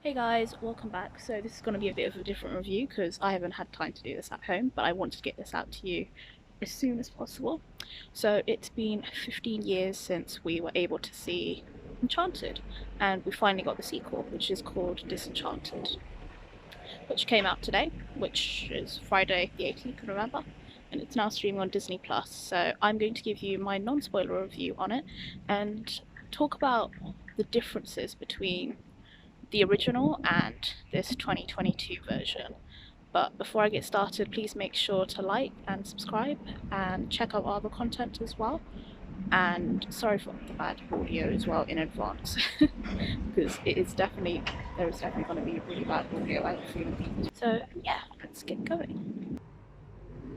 Hey guys, welcome back. So this is going to be a bit of a different review because I haven't had time to do this at home, but I wanted to get this out to you as soon as possible. So it's been 15 years since we were able to see Enchanted, and we finally got the sequel, which is called Disenchanted, which came out today, which is Friday the 18th of November, and it's now streaming on Disney Plus. So I'm going to give you my non-spoiler review on it and talk about the differences between the original and this 2022 version. But before I get started, please make sure to like and subscribe and check out other content as well. And sorry for the bad audio as well in advance, because there is definitely going to be really bad audio, I feel. So yeah, let's get going.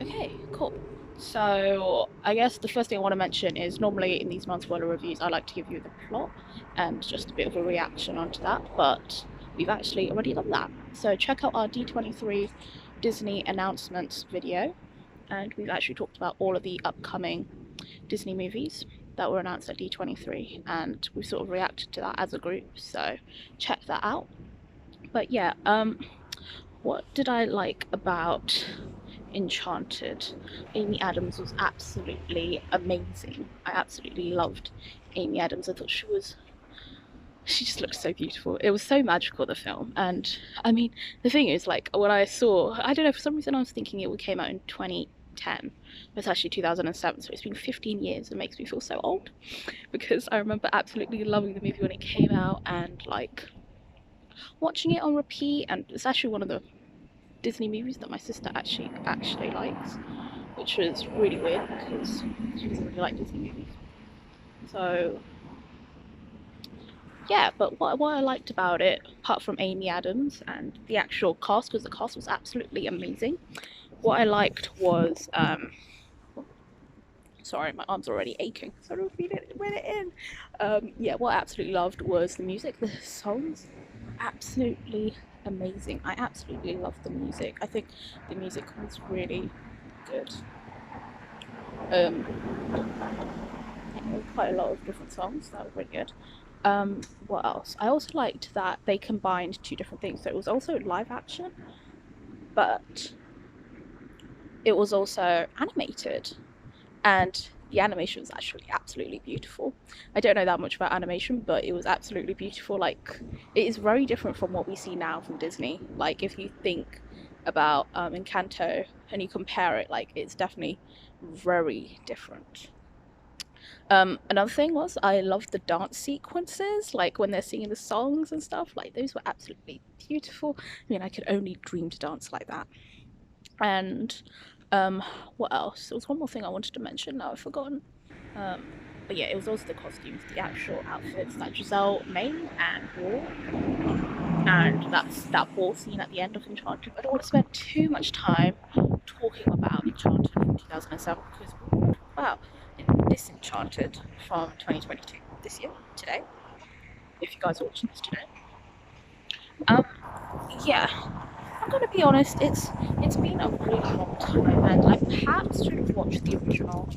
Okay, cool. So I guess the first thing I want to mention is normally in these non-spoiler reviews I like to give you the plot and just a bit of a reaction onto that, but we've actually already done that. So check out our D23 Disney announcements video, and we've actually talked about all of the upcoming Disney movies that were announced at D23, and we sort of reacted to that as a group, so check that out. But yeah, what did I like about Enchanted? Amy Adams was absolutely amazing. I absolutely loved Amy Adams. I thought she just looked so beautiful. It was so magical, the film. And I mean, the thing is, like, when I saw, I don't know, for some reason I was thinking it came out in 2010. It's actually 2007, so it's been 15 years. It makes me feel so old because I remember absolutely loving the movie when it came out and like watching it on repeat. And it's actually one of the Disney movies that my sister actually likes, which was really weird because she doesn't really like Disney movies. So yeah, but what I liked about it, apart from Amy Adams and the actual cast, because the cast was absolutely amazing. What I liked was sorry, my arm's already aching, so I don't feel it when it in. Yeah, what I absolutely loved was the music. The songs, absolutely amazing. I absolutely loved the music. I think the music was really good. Um, Quite a lot of different songs that were really good. What else? I also liked that they combined two different things. So it was also live action, but it was also animated, and the animation was actually absolutely beautiful. I don't know that much about animation, but it was absolutely beautiful. Like, it is very different from what we see now from Disney. Like, if you think about Encanto and you compare it, like, it's definitely very different. Another thing was I loved the dance sequences, like when they're singing the songs and stuff. Like, those were absolutely beautiful. I mean, I could only dream to dance like that. And what else? There was one more thing I wanted to mention. Now I've forgotten. Um, but yeah, it was also the costumes, the actual outfits that Giselle made and wore, and that's that ball scene at the end of Enchanted. I don't want to spend too much time talking about Enchanted from 2007 because we're going to talk about Disenchanted from 2022 this year, today. If you guys are watching this today, um, yeah, I'm gonna be honest. It's been a really long time, and I perhaps should have watched the original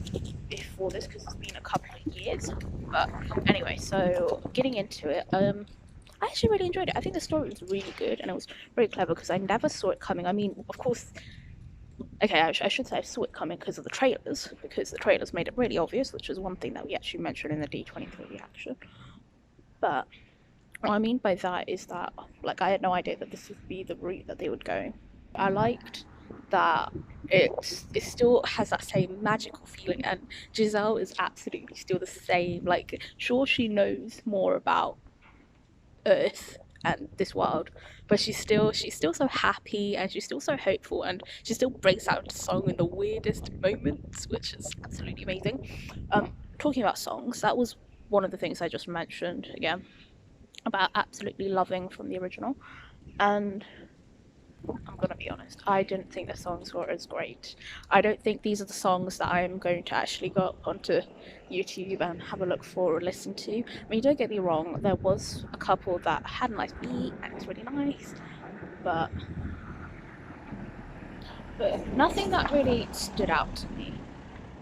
before this because it's been a couple of years. But anyway, so getting into it, I actually really enjoyed it. I think the story was really good and it was very clever because I never saw it coming. I mean, of course, okay, I should say I saw it coming because of the trailers, because the trailers made it really obvious, which was one thing that we actually mentioned in the D23 reaction. But what I mean by that is that, like, I had no idea that this would be the route that they would go. I liked that it still has that same magical feeling, and Giselle is absolutely still the same. Like, sure, she knows more about Earth and this world, but she's still so happy and she's still so hopeful, and she still breaks out into song in the weirdest moments, which is absolutely amazing. Talking about songs, that was one of the things I just mentioned again about absolutely loving from the original, and I'm gonna be honest, I didn't think the songs were as great. I don't think these are the songs that I'm going to actually go up onto YouTube and have a look for or listen to. I mean, don't get me wrong, there was a couple that had a nice beat and it's really nice, but nothing that really stood out to me.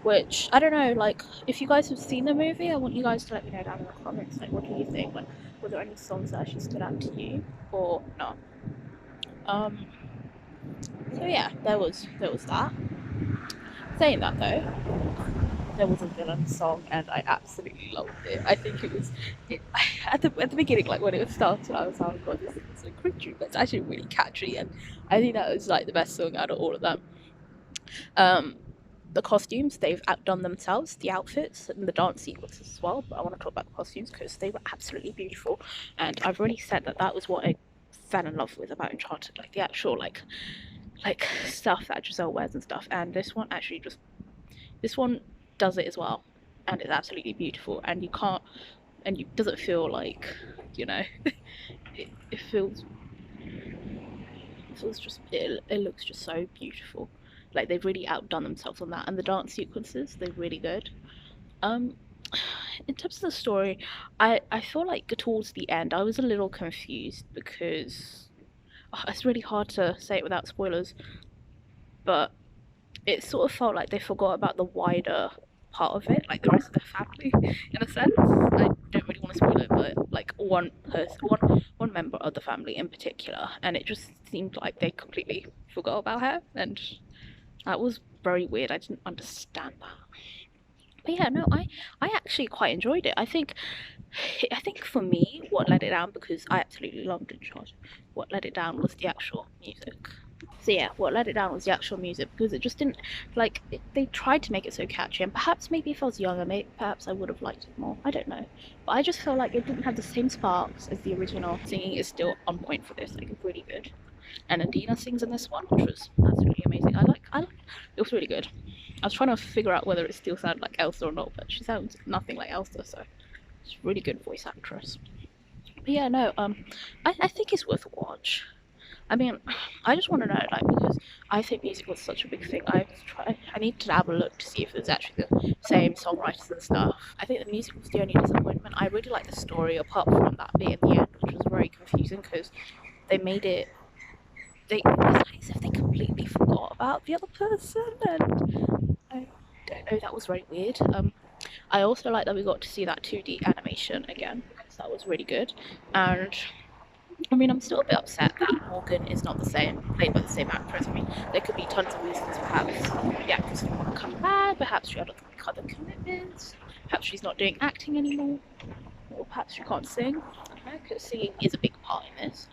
Which, I don't know, like, if you guys have seen the movie, I want you guys to let me know down in the comments, like, what do you think? Like, were there any songs that actually stood out to you or not? Um, so yeah, there was that. Saying that though, there was a villain song and I absolutely loved it. I think it was at the beginning, like when it started, I was like, oh god, this is so cringy, but it's actually really catchy, and I think that was like the best song out of all of them. Um, the costumes, they've outdone themselves, the outfits and the dance sequences as well. But I want to talk about the costumes because they were absolutely beautiful, and I've already said that that was what I fell in love with about Enchanted, like the actual like stuff that Giselle wears and stuff. And this one does it as well, and it's absolutely beautiful. And you can't, and you doesn't feel like, you know, it feels just it looks just so beautiful. Like they've really outdone themselves on that, and the dance sequences they're really good. Um, in terms of the story, I feel like towards the end I was a little confused because it's really hard to say it without spoilers, but it sort of felt like they forgot about the wider part of it, like the rest of the family, in a sense. I don't really want to spoil it, but like one member of the family in particular, and it just seemed like they completely forgot about her, and that was very weird. I didn't understand that. But yeah, no, I actually quite enjoyed it. I think for me, what let it down, because I absolutely loved Uncharted, what let it down was the actual music. So yeah, what let it down was the actual music because it just didn't they tried to make it so catchy, and perhaps maybe if I was younger, maybe perhaps I would have liked it more. I don't know, but I just felt like it didn't have the same sparks as the original. Singing is still on point for this, like it's really good. And Adina sings in this one, which was absolutely amazing. It was really good. I was trying to figure out whether it still sounded like Elsa or not, but she sounds nothing like Elsa, so she's a really good voice actress. But yeah, no, I think it's worth a watch. I mean, I just want to know, like, because I think music was such a big thing. I need to have a look to see if it's actually the same songwriters and stuff. I think the music was the only disappointment. I really like the story, apart from that bit in the end, which was very confusing because they made it. It's like as if they completely forgot about the other person, and I don't know. That was very weird. I also like that we got to see that 2D animation again because that was really good, and I mean, I'm still a bit upset that Morgan is not the same, played by the same actress. I mean, there could be tons of reasons. Perhaps the actress didn't want to come back, perhaps she had other commitments, perhaps she's not doing acting anymore, or perhaps she can't sing. I don't know, because singing is a big part in this.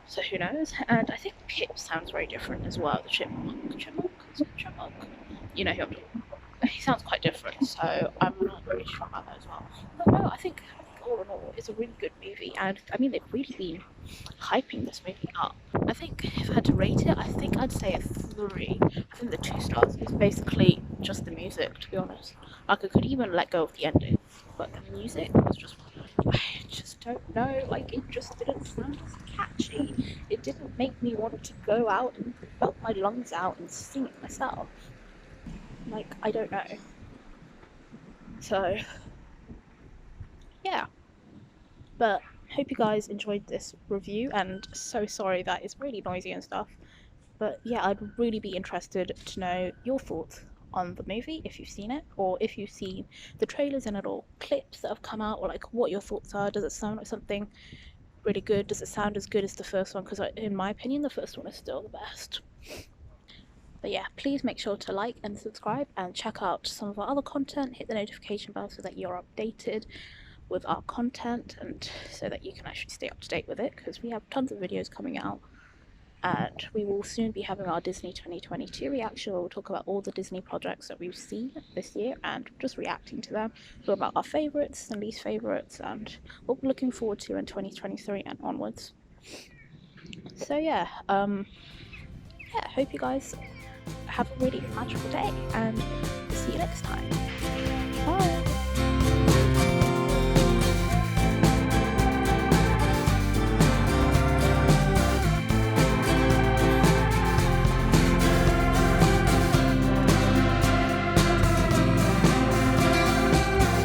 So who knows? And I think Pip sounds very different as well. The chipmunk. Chipmunk? Is it chipmunk? You know who I'm talking about. He sounds quite different, so I'm not really sure about that as well. But no, I think all in all, it's a really good movie, and I mean, they've really been hyping this movie up. I think if I had to rate it, I think I'd say a 3. I think the 2 stars is basically just the music, to be honest. Like, I could even let go of the ending, but the music was just, I just don't know, like, it just didn't sound as catchy. It didn't make me want to go out and belt my lungs out and sing it myself. Like, I don't know. So, yeah. But hope you guys enjoyed this review, and so sorry that it's really noisy and stuff. But yeah, I'd really be interested to know your thoughts on the movie if you've seen it, or if you've seen the trailers and little clips that have come out, or like what your thoughts are. Does it sound like something really good? Does it sound as good as the first one? Because in my opinion, the first one is still the best. But yeah, please make sure to like and subscribe and check out some of our other content. Hit the notification bell so that you're updated with our content and so that you can actually stay up to date with it, because we have tons of videos coming out, and we will soon be having our Disney 2022 reaction where we'll talk about all the Disney projects that we've seen this year and just reacting to them, talk about our favourites and least favourites and what we're looking forward to in 2023 and onwards. So yeah, hope you guys have a really magical day, and see you next time. Bye.